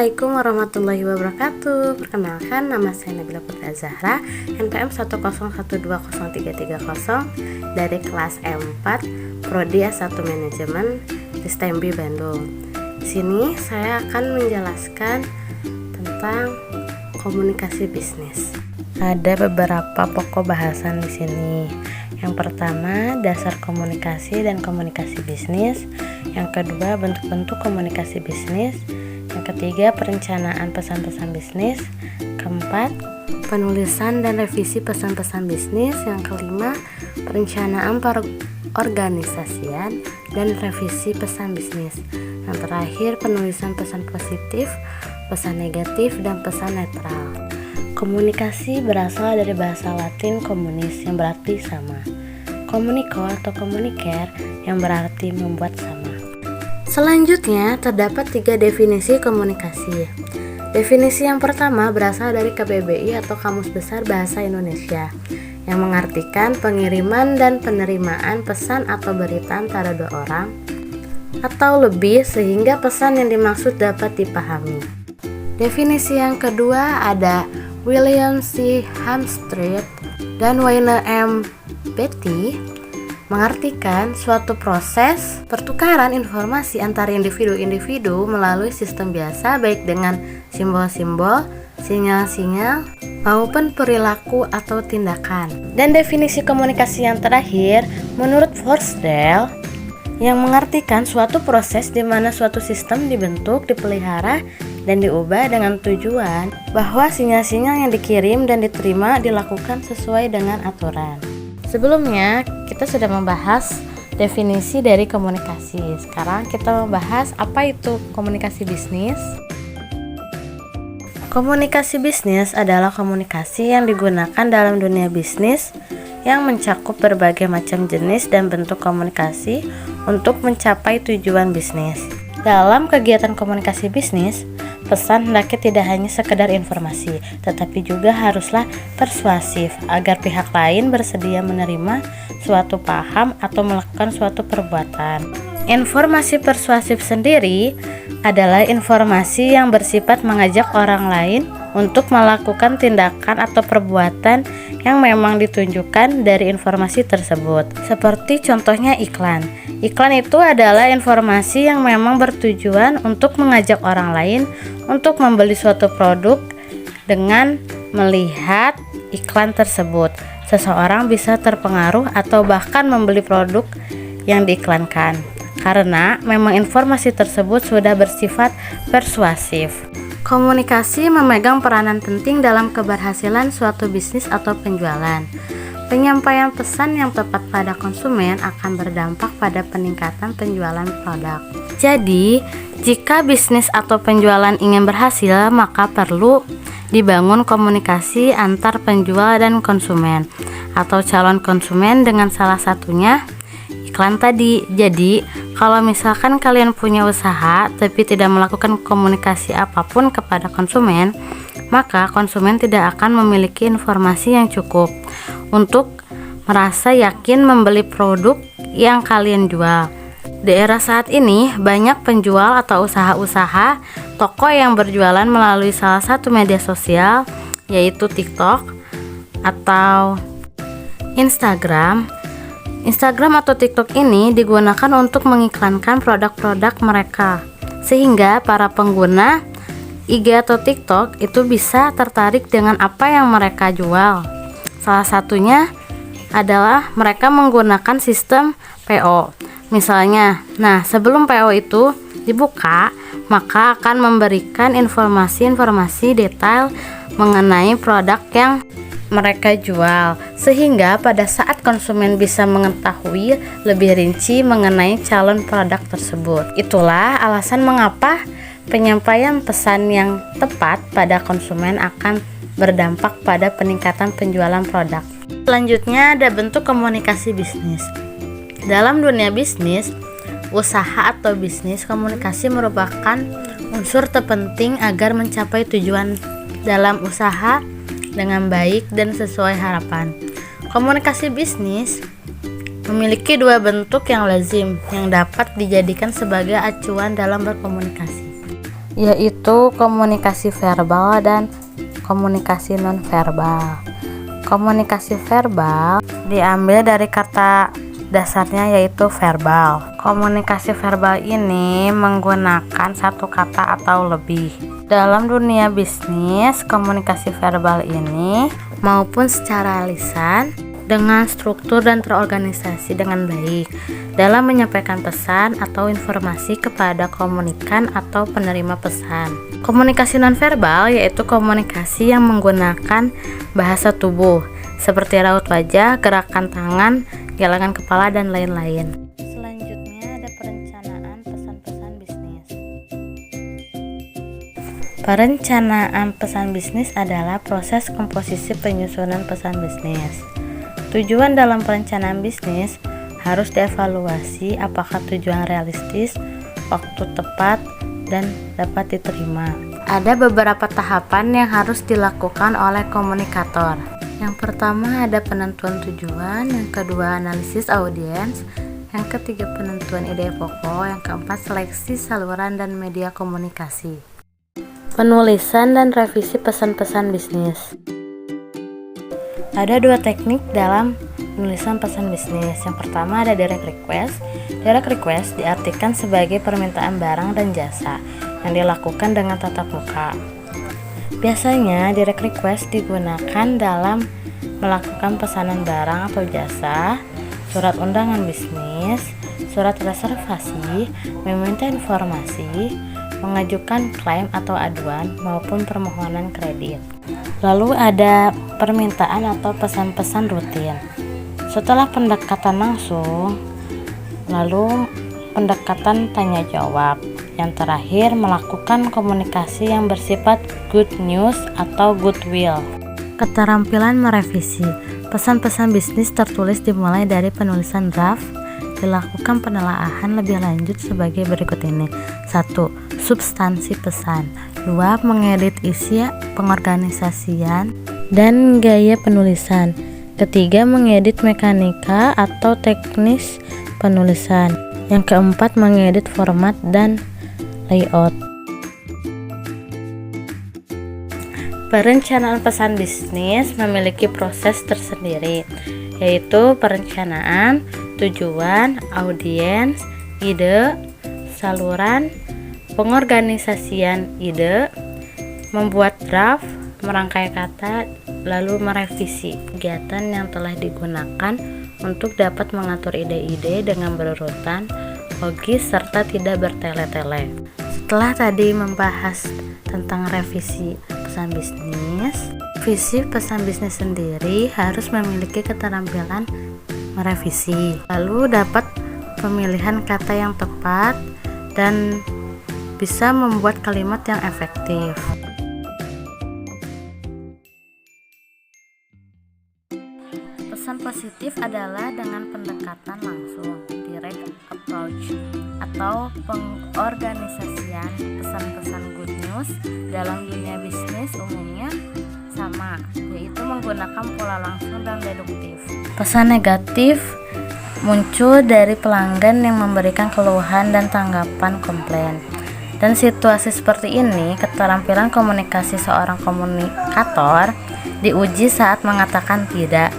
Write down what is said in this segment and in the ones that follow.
Assalamualaikum warahmatullahi wabarakatuh. Perkenalkan, nama saya Nabila Putri Zahra, NPM 101203330 dari kelas E4 Prodi S1 Manajemen di STEMB Bandung. Di sini saya akan menjelaskan tentang komunikasi bisnis. Ada beberapa pokok bahasan di sini. Yang pertama, dasar komunikasi dan komunikasi bisnis. Yang kedua, bentuk-bentuk komunikasi bisnis. Yang ketiga, perencanaan pesan-pesan bisnis. Keempat, penulisan dan revisi pesan-pesan bisnis. Yang kelima, perencanaan perorganisasian dan revisi pesan bisnis. Yang terakhir, penulisan pesan positif, pesan negatif, dan pesan netral. Komunikasi berasal dari bahasa Latin communis yang berarti sama. Communico atau communicare yang berarti membuat sama. Selanjutnya, terdapat 3 definisi komunikasi. Definisi yang pertama berasal dari KBBI atau Kamus Besar Bahasa Indonesia, yang mengartikan pengiriman dan penerimaan pesan atau berita antara 2 orang atau lebih sehingga pesan yang dimaksud dapat dipahami. Definisi yang kedua ada William C. Hamstreet dan Wayne M. Beatty, mengartikan suatu proses pertukaran informasi antara individu-individu melalui sistem biasa, baik dengan simbol-simbol, sinyal-sinyal, maupun perilaku atau tindakan. Dan definisi komunikasi yang terakhir menurut Forsdale, yang mengartikan suatu proses di mana suatu sistem dibentuk, dipelihara, dan diubah dengan tujuan bahwa sinyal-sinyal yang dikirim dan diterima dilakukan sesuai dengan aturan. Sebelumnya kita sudah membahas definisi dari komunikasi. Sekarang kita membahas apa itu komunikasi bisnis. Komunikasi bisnis adalah komunikasi yang digunakan dalam dunia bisnis yang mencakup berbagai macam jenis dan bentuk komunikasi untuk mencapai tujuan bisnis. Dalam kegiatan komunikasi bisnis, pesan hendaknya tidak hanya sekedar informasi, tetapi juga haruslah persuasif agar pihak lain bersedia menerima suatu paham atau melakukan suatu perbuatan. Informasi persuasif sendiri adalah informasi yang bersifat mengajak orang lain untuk melakukan tindakan atau perbuatan yang memang ditunjukkan dari informasi tersebut. Seperti contohnya iklan. Iklan itu adalah informasi yang memang bertujuan untuk mengajak orang lain untuk membeli suatu produk. Dengan melihat iklan tersebut, seseorang bisa terpengaruh atau bahkan membeli produk yang diiklankan, karena memang informasi tersebut sudah bersifat persuasif. Komunikasi memegang peranan penting dalam keberhasilan suatu bisnis atau penjualan. Penyampaian pesan yang tepat pada konsumen akan berdampak pada peningkatan penjualan produk. Jadi, jika bisnis atau penjualan ingin berhasil, maka perlu dibangun komunikasi antar penjual dan konsumen atau calon konsumen, dengan salah satunya iklan tadi. Jadi, kalau misalkan kalian punya usaha tapi tidak melakukan komunikasi apapun kepada konsumen, maka konsumen tidak akan memiliki informasi yang cukup untuk merasa yakin membeli produk yang kalian jual. Di era saat ini, banyak penjual atau usaha-usaha toko yang berjualan melalui salah satu media sosial, yaitu TikTok atau Instagram. Instagram atau TikTok ini digunakan untuk mengiklankan produk-produk mereka, sehingga para pengguna IG atau TikTok itu bisa tertarik dengan apa yang mereka jual. Salah satunya adalah mereka menggunakan sistem PO. Misalnya, sebelum PO itu dibuka, maka akan memberikan informasi-informasi detail mengenai produk yang mereka jual, sehingga pada saat konsumen bisa mengetahui lebih rinci mengenai calon produk tersebut. Itulah alasan mengapa penyampaian pesan yang tepat pada konsumen akan berdampak pada peningkatan penjualan produk. Selanjutnya ada bentuk komunikasi bisnis. Dalam dunia bisnis, usaha atau bisnis, komunikasi merupakan unsur terpenting agar mencapai tujuan dalam usaha dengan baik dan sesuai harapan. Komunikasi bisnis memiliki 2 bentuk yang lazim yang dapat dijadikan sebagai acuan dalam berkomunikasi. yaitu komunikasi verbal dan komunikasi nonverbal. Komunikasi verbal diambil dari kata dasarnya yaitu verbal. Komunikasi verbal ini menggunakan satu kata atau lebih. Dalam dunia bisnis, komunikasi verbal ini maupun secara lisan dengan struktur dan terorganisasi dengan baik dalam menyampaikan pesan atau informasi kepada komunikan atau penerima pesan. Komunikasi nonverbal yaitu komunikasi yang menggunakan bahasa tubuh seperti raut wajah, gerakan tangan, gelangan kepala, dan lain-lain. Selanjutnya ada perencanaan pesan-pesan bisnis. Perencanaan pesan bisnis adalah proses komposisi penyusunan pesan bisnis. Tujuan dalam perencanaan bisnis harus dievaluasi apakah tujuan realistis, waktu tepat, dan dapat diterima. Ada beberapa tahapan yang harus dilakukan oleh komunikator. Yang pertama ada penentuan tujuan, yang kedua analisis audiens, yang ketiga penentuan ide pokok, yang keempat seleksi saluran dan media komunikasi. Penulisan dan revisi pesan-pesan bisnis. Ada dua teknik dalam penulisan pesan bisnis. Yang pertama ada direct request. Direct request diartikan sebagai permintaan barang dan jasa yang dilakukan dengan tatap muka. Biasanya direct request digunakan dalam melakukan pesanan barang atau jasa, surat undangan bisnis, surat reservasi, meminta informasi, mengajukan klaim atau aduan maupun permohonan kredit. Lalu ada permintaan atau pesan-pesan rutin. Setelah pendekatan langsung, lalu pendekatan tanya jawab. Yang terakhir melakukan komunikasi yang bersifat good news atau goodwill. Keterampilan merevisi. Pesan-pesan bisnis tertulis dimulai dari penulisan draft. Dilakukan penelaahan lebih lanjut sebagai berikut ini. 1. Substansi pesan. 2. Mengedit isi pengorganisasian dan gaya penulisan. Ketiga, mengedit mekanika atau teknis penulisan. Yang keempat, mengedit format dan layout. Perencanaan pesan bisnis memiliki proses tersendiri, yaitu perencanaan, tujuan, audiens, ide, saluran, pengorganisasian ide, membuat draft, merangkai kata, lalu merevisi kegiatan yang telah digunakan untuk dapat mengatur ide-ide dengan berurutan, logis, serta tidak bertele-tele. Setelah tadi membahas tentang revisi pesan bisnis, visi pesan bisnis sendiri harus memiliki keterampilan merevisi, lalu dapat pemilihan kata yang tepat dan bisa membuat kalimat yang efektif. Pesan positif adalah dengan pendekatan langsung, direct approach, atau pengorganisasian pesan-pesan good news dalam dunia bisnis umumnya sama, yaitu menggunakan pola langsung dan deduktif. Pesan negatif muncul dari pelanggan yang memberikan keluhan dan tanggapan komplain. Dan situasi seperti ini, keterampilan komunikasi seorang komunikator diuji saat mengatakan tidak,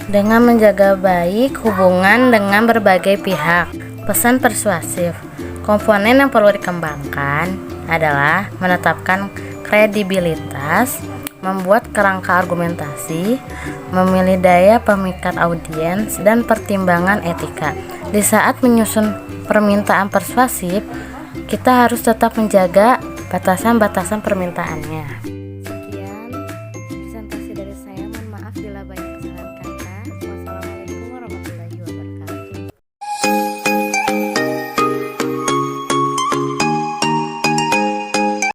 dengan menjaga baik hubungan dengan berbagai pihak. Pesan persuasif. Komponen yang perlu dikembangkan adalah menetapkan kredibilitas, membuat kerangka argumentasi, memilih daya pemikat audiens, dan pertimbangan etika. Di saat menyusun permintaan persuasif, kita harus tetap menjaga batasan-batasan permintaannya.